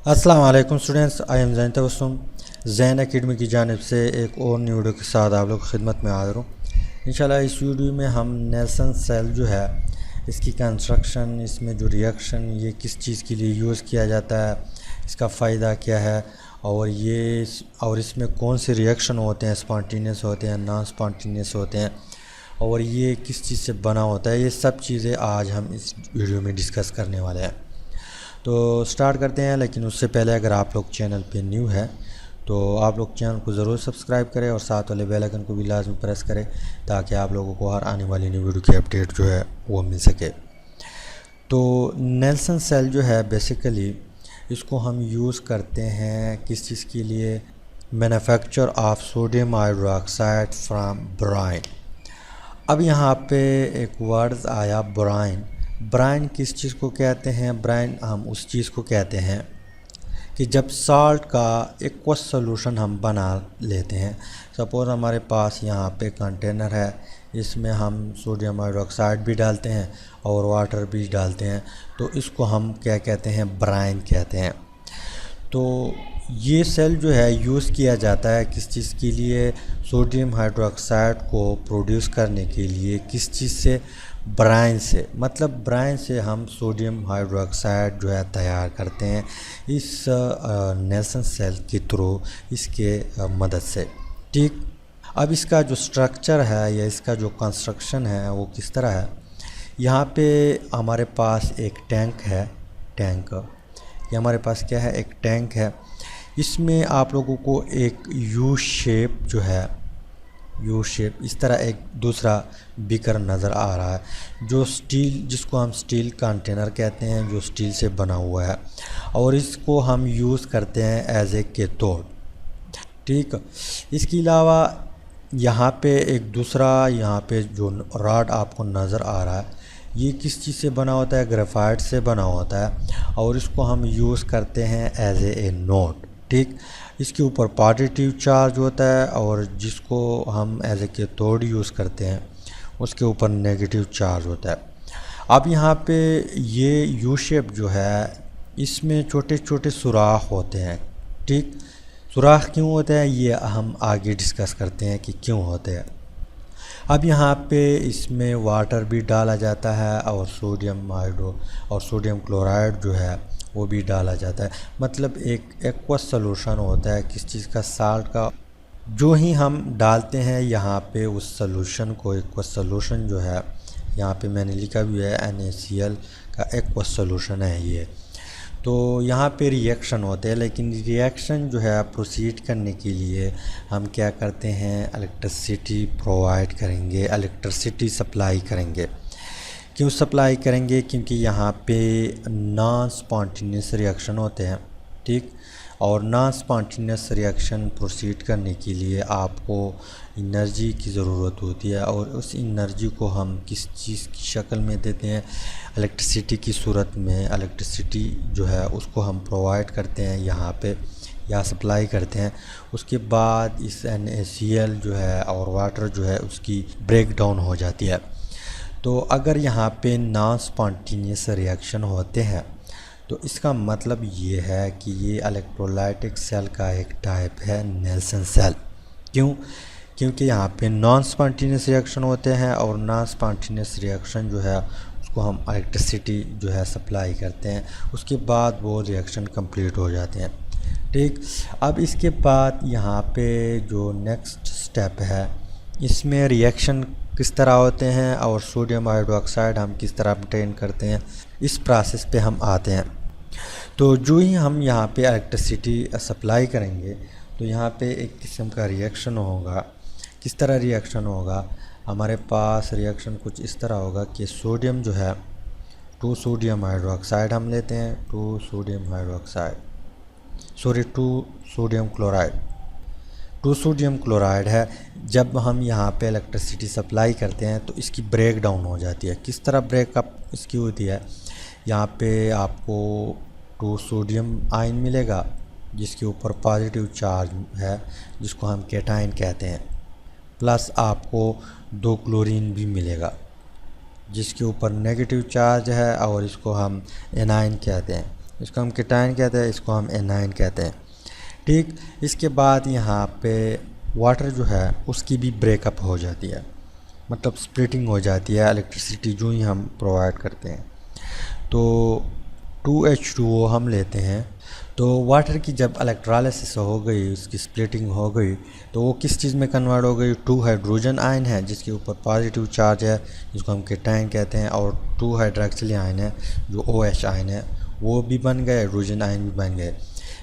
अस्सलाम वालेकुम students, I am zain tabasum। Jain academy की जानिब से एक और न्यू वीडियो के साथ आप लोग की खिदमत में हाज़िर हूँ। इंशाल्लाह इस वीडियो में हम नेल्सन सेल जो है इसकी कंस्ट्रक्शन, इसमें जो रिएक्शन ये किस चीज़ के लिए यूज़ किया जाता है, इसका फ़ायदा क्या है और इसमें कौन से रिएक्शन होते हैं, स्पॉन्टेनियस होते हैं, नॉन स्पॉन्टेनियस होते हैं और ये किस चीज़ से बना होता है, ये सब चीज़ें आज हम इस वीडियो में डिस्कस करने वाले हैं। तो स्टार्ट करते हैं, लेकिन उससे पहले अगर आप लोग चैनल पे न्यू है तो आप लोग चैनल को ज़रूर सब्सक्राइब करें और साथ वाले बेल आइकन को भी लाजमी प्रेस करें ताकि आप लोगों को हर आने वाली न्यू वीडियो की अपडेट जो है वो मिल सके। तो नेल्सन सेल जो है बेसिकली इसको हम यूज़ करते हैं किस चीज़ के लिए, manufacture of sodium hydroxide from brine. अब यहाँ पे एक वर्ड्स आया ब्राइन। ब्राइन किस चीज़ को कहते हैं? ब्राइन हम उस चीज़ को कहते हैं कि जब सॉल्ट का एक्वस सोल्यूशन हम बना लेते हैं। सपोज़ हमारे पास यहाँ पे कंटेनर है, इसमें हम सोडियम हाइड्रोक्साइड भी डालते हैं और वाटर भी डालते हैं, तो इसको हम क्या कहते हैं? ब्राइन कहते हैं। तो ये सेल जो है यूज़ किया जाता है किस चीज़ के लिए? सोडियम हाइड्रोक्साइड को प्रोड्यूस करने के लिए। किस चीज़ से? ब्राइन से। मतलब ब्राइन से हम सोडियम हाइड्रोक्साइड जो है तैयार करते हैं इस नेल्सन सेल के थ्रू, इसके मदद से। ठीक, अब इसका जो स्ट्रक्चर है या इसका जो कंस्ट्रक्शन है वो किस तरह है? यहाँ पे हमारे पास एक टैंक है। ये हमारे पास क्या है? एक टैंक है। इसमें आप लोगों को एक यू शेप जो है, यू शेप इस तरह एक दूसरा बीकर नज़र आ रहा है जो स्टील, जिसको हम स्टील कंटेनर कहते हैं, जो स्टील से बना हुआ है और इसको हम यूज़ करते हैं एज ए कैथोड। ठीक, इसके अलावा यहाँ पे एक दूसरा, यहाँ पे जो रॉड आपको नज़र आ रहा है ये किस चीज़ से बना होता है? ग्रेफाइट से बना होता है और इसको हम यूज़ करते हैं एज ए नोट। ठीक, इसके ऊपर पॉजिटिव चार्ज होता है और जिसको हम एज ए कैथोड यूज़ करते हैं उसके ऊपर नेगेटिव चार्ज होता है। अब यहाँ पे ये यू शेप जो है इसमें छोटे छोटे सुराख होते हैं। ठीक, सुराख क्यों होते हैं ये हम आगे डिस्कस करते हैं कि क्यों होते हैं। अब यहाँ पे इसमें वाटर भी डाला जाता है और सोडियम क्लोराइड जो है वो भी डाला जाता है। मतलब एक एक्वस सोल्यूशन होता है किस चीज़ का? साल्ट का। जो ही हम डालते हैं यहाँ पे उस सोल्यूशन को, एक्वस सोल्यूशन जो है यहाँ पे मैंने लिखा भी है NaCl का एक्वस सोल्यूशन है ये। तो यहाँ पे रिएक्शन होते हैं, लेकिन रिएक्शन जो है प्रोसीड करने के लिए हम क्या करते हैं? इलेक्ट्रिसिटी प्रोवाइड करेंगे, इलेक्ट्रिसिटी सप्लाई करेंगे। क्यों सप्लाई करेंगे? क्योंकि यहाँ पे नॉन स्पॉन्टेनियस रिएक्शन होते हैं। ठीक, और नॉन स्पॉन्टेनियस रिएक्शन प्रोसीड करने के लिए आपको एनर्जी की ज़रूरत होती है और उस एनर्जी को हम किस चीज़ की शक्ल में देते हैं? इलेक्ट्रिसिटी की सूरत में। इलेक्ट्रिसिटी जो है उसको हम प्रोवाइड करते हैं यहाँ पे या सप्लाई करते हैं। उसके बाद इस NaCl जो है और वाटर जो है उसकी ब्रेक डाउन हो जाती है। तो अगर यहाँ पे नॉन स्पॉन्टेनियस रिएक्शन होते हैं तो इसका मतलब ये है कि ये इलेक्ट्रोलाइटिक सेल का एक टाइप है नेल्सन सेल। क्यों? क्योंकि यहाँ पे नॉन स्पॉन्टेनियस रिएक्शन होते हैं और नॉन स्पॉन्टेनियस रिएक्शन जो है उसको हम इलेक्ट्रिसिटी जो है सप्लाई करते हैं, उसके बाद वो रिएक्शन कंप्लीट हो जाते हैं। ठीक, अब इसके बाद यहाँ पे जो नेक्स्ट स्टेप है इसमें रिएक्शन किस तरह होते हैं और सोडियम हाइड्रोक्साइड हम किस तरह ऑब्टेन करते हैं, इस प्रोसेस पे हम आते हैं। तो जो ही हम यहाँ पे इलेक्ट्रिसिटी सप्लाई करेंगे तो यहाँ पे एक किस्म का रिएक्शन होगा। किस तरह रिएक्शन होगा? हमारे पास रिएक्शन कुछ इस तरह होगा कि सोडियम जो है, 2 सोडियम हाइड्रोक्साइड हम लेते हैं, 2 सोडियम क्लोराइड, 2 सोडियम क्लोराइड है। जब हम यहाँ पे इलेक्ट्रिसिटी सप्लाई करते हैं तो इसकी ब्रेक डाउन हो जाती है। किस तरह ब्रेकअप इसकी होती है? यहाँ पे आपको 2 सोडियम आयन मिलेगा जिसके ऊपर पॉजिटिव चार्ज है जिसको हम कैटायन कहते हैं, प्लस आपको 2 क्लोरीन भी मिलेगा जिसके ऊपर नेगेटिव चार्ज है और इसको हम एनायन कहते हैं। इसको हम केटाइन कहते हैं, इसको हम एनाइन कहते हैं। ठीक, इसके बाद यहाँ पे वाटर जो है उसकी भी ब्रेकअप हो जाती है, मतलब स्प्लिटिंग हो जाती है इलेक्ट्रिसिटी जो ही हम प्रोवाइड करते हैं। तो 2H2O हम लेते हैं, तो वाटर की जब इलेक्ट्रोलाइसिस हो गई, उसकी स्प्लिटिंग हो गई, तो वो किस चीज़ में कन्वर्ट हो गई? 2 हाइड्रोजन आयन है जिसके ऊपर पॉजिटिव चार्ज है, जिसको हम केटाइन कहते हैं, और 2 हाइड्रोक्सिल आयन है जो OH आयन है, वो भी बन गए, हाइड्रोजन आयन भी बन गए।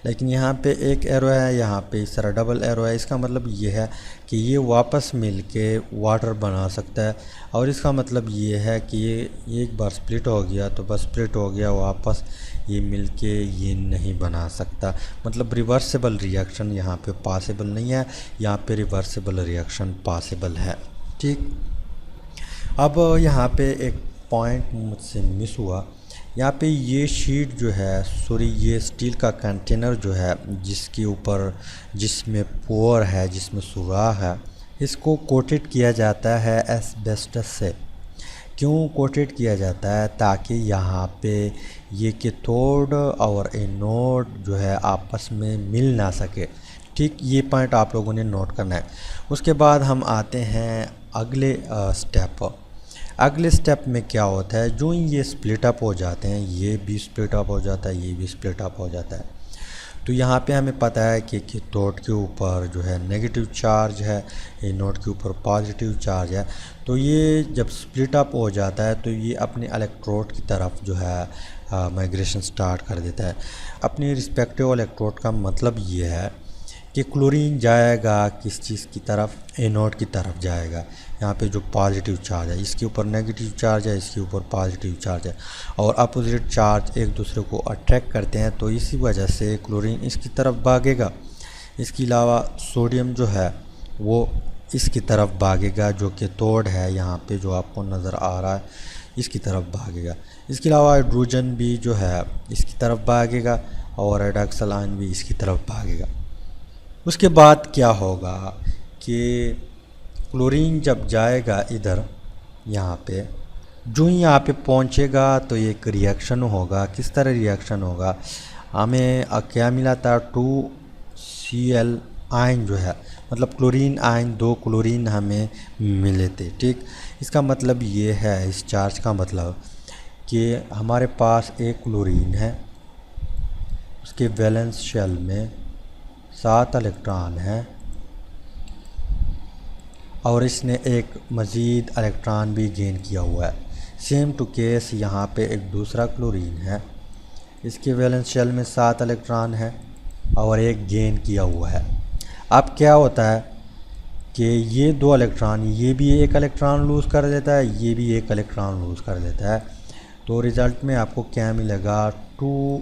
लेकिन यहाँ पे एक एरो है, यहाँ पे इस तरह डबल एरो है। इसका मतलब ये है कि ये वापस मिल के वाटर बना सकता है, और इसका मतलब ये है कि ये एक बार स्प्लिट हो गया तो बस स्प्लिट हो गया, वापस ये मिल के ये नहीं बना सकता। मतलब रिवर्सिबल रिएक्शन यहाँ पे पॉसिबल नहीं है, यहाँ पे रिवर्सिबल रिएक्शन पॉसिबल है। ठीक, अब यहाँ पे एक पॉइंट मुझसे मिस हुआ। यहाँ पे ये शीट जो है, सॉरी ये स्टील का कंटेनर जो है जिसके ऊपर, जिसमें पोर है, जिसमें सुराख है, इसको कोटेड किया जाता है एस्बेस्टस से। क्यों कोटेड किया जाता है? ताकि यहाँ पे ये कैथोड और एनोड जो है आपस में मिल ना सके। ठीक, ये पॉइंट आप लोगों ने नोट करना है। उसके बाद हम आते हैं अगले स्टेप। अगले स्टेप में क्या होता है, जो ये स्प्लिट अप हो जाते हैं, ये भी स्प्लिट अप हो जाता है, ये भी स्प्लिट अप हो जाता है। तो यहाँ पे हमें पता है कि कैथोड के ऊपर जो है नेगेटिव चार्ज है, एनोड के ऊपर पॉजिटिव चार्ज है। तो ये जब स्प्लिट अप हो जाता है तो ये अपने इलेक्ट्रोड की तरफ जो है माइग्रेशन स्टार्ट कर देता है। अपने रिस्पेक्टिव इलेक्ट्रोड का मतलब ये है कि क्लोरीन जाएगा किस चीज़ की तरफ? एनोड की तरफ जाएगा। यहाँ पे जो पॉजिटिव चार्ज है, इसके ऊपर नेगेटिव चार्ज है, इसके ऊपर पॉजिटिव चार्ज है, और अपोजिट चार्ज एक दूसरे को अट्रैक्ट करते हैं, तो इसी वजह से क्लोरीन इसकी तरफ भागेगा। इसके अलावा सोडियम जो है वो इसकी तरफ भागेगा, जो कैथोड है यहाँ पे जो आपको नज़र आ रहा है, इसकी तरफ भागेगा। इसके अलावा हाइड्रोजन भी जो है इसकी तरफ भागेगा, और हाइड्रोक्सिल आयन भी इसकी तरफ भागेगा। उसके बाद क्या होगा कि क्लोरीन जब जाएगा इधर, यहाँ पे जो ही यहाँ पे पहुँचेगा तो एक रिएक्शन होगा। किस तरह रिएक्शन होगा? हमें क्या मिला था? 2Cl आयन जो है, मतलब क्लोरीन आयन, 2 क्लोरीन हमें मिले थे। ठीक, इसका मतलब ये है, इस चार्ज का मतलब कि हमारे पास एक क्लोरीन है, उसके वैलेंस शेल में 7 इलेक्ट्रॉन है, और इसने एक मज़ीद इलेक्ट्रॉन भी गेन किया हुआ है। सेम टू केस यहाँ पे एक दूसरा क्लोरीन है, इसके वैलेंस शेल में 7 इलेक्ट्रॉन है और एक गेन किया हुआ है। अब क्या होता है कि ये 2 इलेक्ट्रॉन, ये भी एक इलेक्ट्रॉन लूज़ कर देता है, ये भी एक इलेक्ट्रॉन लूज़ कर देता है। तो रिज़ल्ट में आपको क्या मिलेगा? 2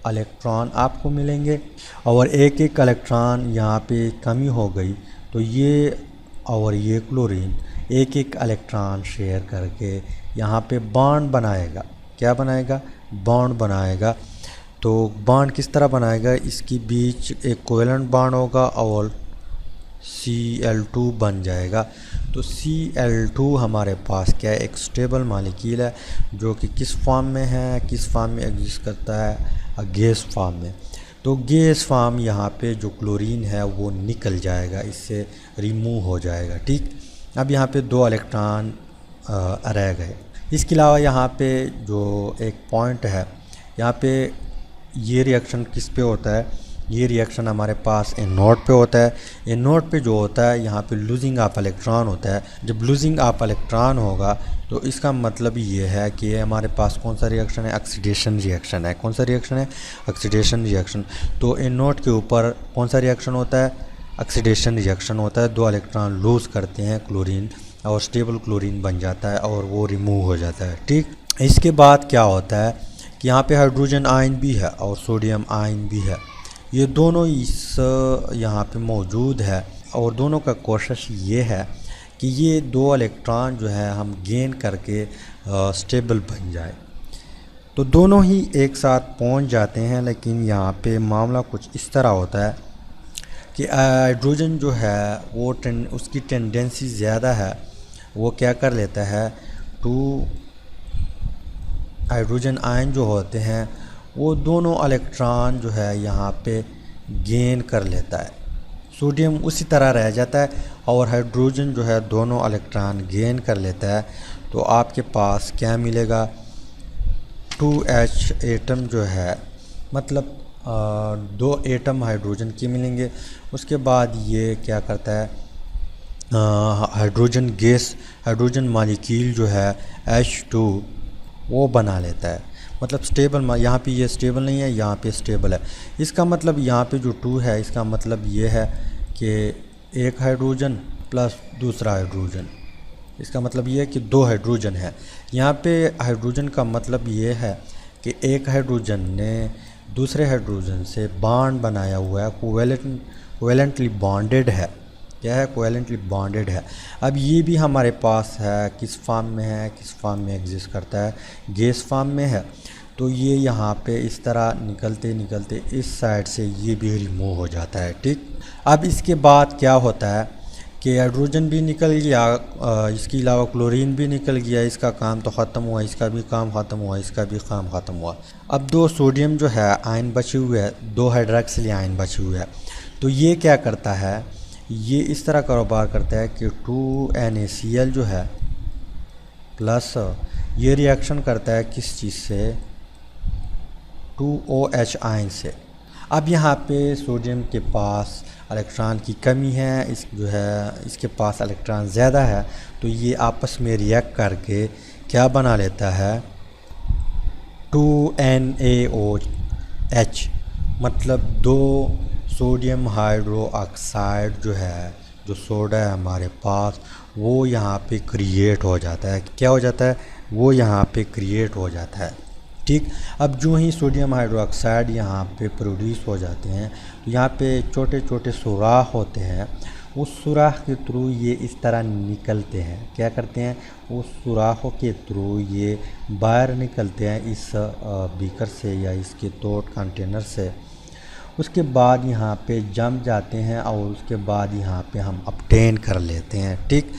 इलेक्ट्रॉन आपको मिलेंगे, और एक एक इलेक्ट्रॉन यहाँ पे कमी हो गई, तो ये और ये क्लोरीन एक एक इलेक्ट्रॉन शेयर करके यहाँ पे बॉन्ड बनाएगा। क्या बनाएगा? बॉन्ड बनाएगा। तो बॉन्ड किस तरह बनाएगा? इसके बीच एक कोवेलेंट बॉन्ड होगा और Cl2 बन जाएगा। तो Cl2 हमारे पास क्या है? एक स्टेबल मॉलिक्यूल है, जो कि किस फॉर्म में है, किस फॉर्म में एग्जिस्ट करता है? गैस फॉर्म में। तो गैस फॉर्म यहाँ पे जो क्लोरीन है वो निकल जाएगा, इससे रिमूव हो जाएगा। ठीक, अब यहाँ पे 2 इलेक्ट्रॉन रह गए। इसके अलावा यहाँ पे जो एक पॉइंट है, यहाँ पे ये रिएक्शन किस पे होता है? ये रिएक्शन हमारे पास एनोड पे होता है। एनोड पे जो होता है यहाँ पे लूजिंग ऑफ इलेक्ट्रॉन होता है। जब लूजिंग ऑफ इलेक्ट्रॉन होगा तो इसका मतलब ये है कि ये हमारे पास कौन सा रिएक्शन है? ऑक्सीडेशन रिएक्शन है। कौन सा रिएक्शन है? Oxidation reaction. तो एनोड के ऊपर कौन सा रिएक्शन होता है? ऑक्सीडेशन रिएक्शन होता है। 2 इलेक्ट्रॉन लूज़ करते हैं क्लोरीन, और स्टेबल क्लोरीन बन जाता है और वो रिमूव हो जाता है। ठीक, इसके बाद क्या होता है कि यहाँ पे हाइड्रोजन आयन भी है और सोडियम आयन भी है। ये दोनों इस यहाँ पे मौजूद है, और दोनों का कोशिश ये है कि ये 2 इलेक्ट्रॉन जो है हम गेन करके स्टेबल बन जाए। तो दोनों ही एक साथ पहुँच जाते हैं, लेकिन यहाँ पे मामला कुछ इस तरह होता है कि हाइड्रोजन जो है वो उसकी टेंडेंसी ज़्यादा है, वो क्या कर लेता है? 2 हाइड्रोजन आयन जो होते हैं वो दोनों इलेक्ट्रॉन जो है यहाँ पे गेन कर लेता है। सोडियम उसी तरह रह जाता है और हाइड्रोजन जो है दोनों इलेक्ट्रॉन गेन कर लेता है। तो आपके पास क्या मिलेगा, 2H एटम जो है, मतलब 2 एटम हाइड्रोजन के मिलेंगे। उसके बाद ये क्या करता है, हाइड्रोजन गैस, हाइड्रोजन मॉलिक्यूल जो है H2 वो बना लेता है। मतलब स्टेबल, यहाँ पे ये स्टेबल नहीं है, यहाँ पे स्टेबल है। इसका मतलब यहाँ पे जो 2 है, इसका मतलब ये है कि एक हाइड्रोजन प्लस दूसरा हाइड्रोजन, इसका मतलब ये है कि 2 हाइड्रोजन है। यहाँ पे हाइड्रोजन का मतलब ये है कि एक हाइड्रोजन ने दूसरे हाइड्रोजन से बॉन्ड बनाया हुआ है, कोवेलेंटली बॉन्डेड है। क्या है, कोवेलेंटली बॉन्डेड है। अब ये भी हमारे पास है, किस फॉर्म में है, किस फॉर्म में एग्जिस्ट करता है, गैस फॉर्म में है। तो ये यहाँ पे इस तरह निकलते निकलते इस साइड से ये भी रिमूव हो जाता है। ठीक, अब इसके बाद क्या होता है कि हाइड्रोजन भी निकल गया, इसके अलावा क्लोरीन भी निकल गया, इसका काम तो ख़त्म हुआ, इसका भी काम ख़त्म हुआ, इसका भी काम ख़त्म हुआ। अब 2 सोडियम जो है आयन बचे हुए हैं, 2 हाइड्रॉक्सिल आयन बचे हुए हैं। तो ये क्या करता है, ये इस तरह कारोबार करता है कि 2NaCl जो है प्लस ये रिएक्शन करता है किस चीज़ से, 2OH आयन से। अब यहाँ पे सोडियम के पास इलेक्ट्रॉन की कमी है, इस जो है इसके पास इलेक्ट्रॉन ज़्यादा है। तो ये आपस में रिएक्ट करके क्या बना लेता है, 2NaOH, मतलब 2 सोडियम हाइड्रो ऑक्साइड जो है, जो सोडा है हमारे पास, वो यहाँ पे क्रिएट हो जाता है। क्या हो जाता है, वो यहाँ पे क्रिएट हो जाता है। ठीक, अब जो ही सोडियम हाइड्रोक्साइड यहाँ पे प्रोड्यूस हो जाते हैं, तो यहाँ पे छोटे छोटे सुराख होते हैं। उस सुराख के थ्रू ये इस तरह निकलते हैं। क्या करते हैं, उस सुराखों के थ्रू ये बाहर निकलते हैं इस बीकर से या इसके तोड़ कंटेनर से। उसके बाद यहाँ पे जम जाते हैं और उसके बाद यहाँ पे हम ऑब्टेन कर लेते हैं। ठीक,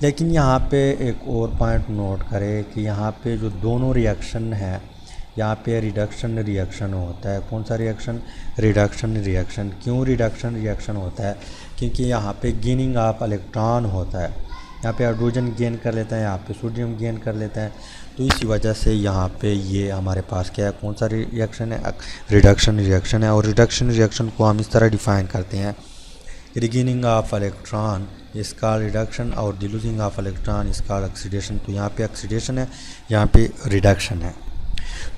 लेकिन यहाँ पे एक और पॉइंट नोट करें कि यहाँ पे जो दोनों रिएक्शन है, यहाँ पे रिडक्शन रिएक्शन होता है। कौन सा रिएक्शन, रिडक्शन रिएक्शन। क्यों रिडक्शन रिएक्शन होता है, क्योंकि यहाँ पे गेनिंग ऑफ इलेक्ट्रॉन होता है। यहाँ पे हाइड्रोजन गेन कर लेता है, यहाँ पे सोडियम गेन कर लेता है। तो इसी वजह से यहाँ पे ये हमारे पास क्या है, कौन सा रिएक्शन है, रिडक्शन रिएक्शन है। और रिडक्शन रिएक्शन को हम इस तरह डिफाइन करते हैं, गेनिंग ऑफ इलेक्ट्रॉन इसका रिडक्शन और लूजिंग ऑफ इलेक्ट्रॉन इसका ऑक्सीडेशन। तो यहाँ पे ऑक्सीडेशन है, यहाँ पे रिडक्शन है।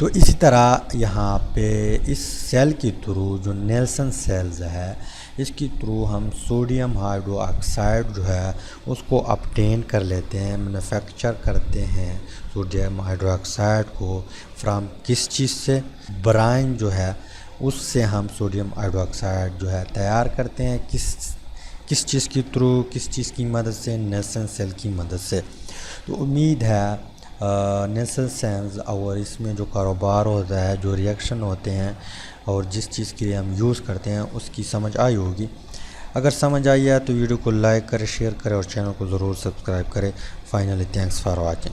तो इसी तरह यहाँ पे इस सेल के थ्रू, जो नेल्सन सेल्स है, इसके थ्रू हम सोडियम हाइड्रो ऑक्साइड जो है उसको ऑब्टेन कर लेते हैं, मैन्युफैक्चर करते हैं सोडियम हाइड्रो ऑक्साइड को फ्रॉम किस चीज़ से, ब्राइन जो है उससे हम सोडियम हाइड्रो ऑक्साइड जो है तैयार करते हैं। किस चीज़ के थ्रू, किस चीज़ की मदद से, नेल्सन सेल की मदद से। तो उम्मीद है नेल्सन सेल्स और इसमें जो कारोबार होता है, जो रिएक्शन होते हैं और जिस चीज़ के लिए हम यूज़ करते हैं उसकी समझ आई होगी। अगर समझ आई है तो वीडियो को लाइक करें, शेयर करें और चैनल को ज़रूर सब्सक्राइब करें। Finally thanks for watching.